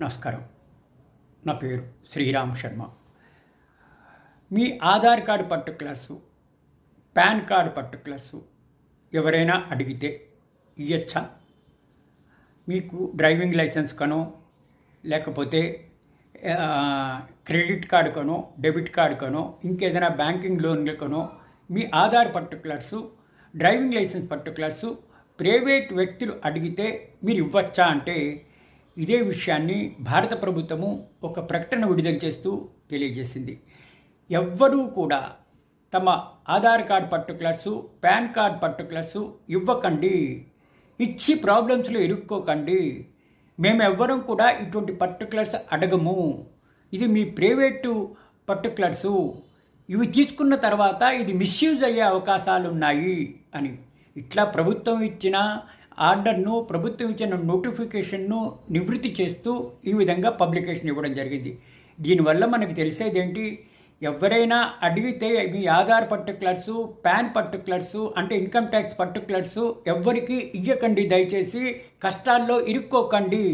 నమస్కారం. నా పేరు శ్రీరామ్ శర్మ. మీ ఆధార్ కార్డు పర్టికులర్సు, పాన్ కార్డు పర్టికులర్సు ఎవరైనా అడిగితే ఇయ్యచ్చా? మీకు డ్రైవింగ్ లైసెన్స్ కనో, లేకపోతే క్రెడిట్ కార్డు కనో, డెబిట్ కార్డు కనో, ఇంకేదైనా బ్యాంకింగ్ లోన్లకనో మీ ఆధార్ పర్టికులర్సు, డ్రైవింగ్ లైసెన్స్ పర్టికులర్సు ప్రైవేట్ వ్యక్తులు అడిగితే మీరు ఇవ్వచ్చా అంటే, ఇదే విషయాన్ని భారత ప్రభుత్వము ఒక ప్రకటన విడుదల చేస్తూ తెలియజేసింది. ఎవ్వరూ కూడా తమ ఆధార్ కార్డ్ పర్టికులర్సు, పాన్ కార్డ్ పర్టికులర్సు ఇవ్వకండి, ఇచ్చి ప్రాబ్లమ్స్లో ఇరుక్కోకండి, మేము ఎవ్వరం కూడా ఇటువంటి పర్టికులర్స్ అడగము, ఇది మీ ప్రైవేటు పర్టికులర్సు, ఇవి తీసుకున్న తర్వాత ఇది మిస్యూజ్ అయ్యే అవకాశాలు ఉన్నాయి అని ఇట్లా ప్రభుత్వం ఇచ్చిన ఆర్డర్ను, ప్రభుత్వం ఇచ్చిన నోటిఫికేషన్ను నివృత్తి చేస్తూ ఈ విధంగా పబ్లికేషన్ ఇవ్వడం జరిగింది. దీనివల్ల మనకు తెలిసేది ఏంటి, ఎవరైనా అడిగితే మీ ఆధార్ పర్టికులర్సు, పాన్ పర్టికులర్సు అంటే ఇన్కమ్ ట్యాక్స్ పర్టికులర్సు ఎవ్వరికి ఇయ్యకండి, దయచేసి కష్టాల్లో ఇరుక్కోకండి.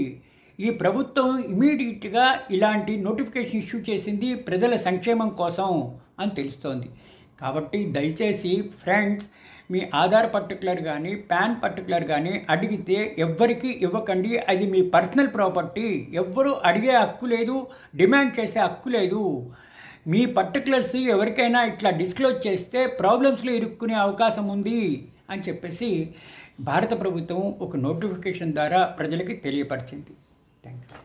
ఈ ప్రభుత్వం ఇమీడియట్గా ఇలాంటి నోటిఫికేషన్ ఇష్యూ చేసింది ప్రజల సంక్షేమం కోసం అని తెలుస్తోంది. కాబట్టి దయచేసి ఫ్రెండ్స్, మీ ఆధార్ పర్టికులర్ కానీ పాన్ పర్టికులర్ కానీ అడిగితే ఎవ్వరికి ఇవ్వకండి. అది మీ పర్సనల్ ప్రాపర్టీ, ఎవ్వరూ అడిగే హక్కు లేదు, డిమాండ్ చేసే హక్కు లేదు. మీ పర్టికులర్స్ ఎవరికైనా ఇట్లా డిస్క్లోజ్ చేస్తే ప్రాబ్లమ్స్లో ఇరుక్కునే అవకాశం ఉంది అని చెప్పేసి భారత ప్రభుత్వం ఒక నోటిఫికేషన్ ద్వారా ప్రజలకి తెలియపరిచింది. Thank you.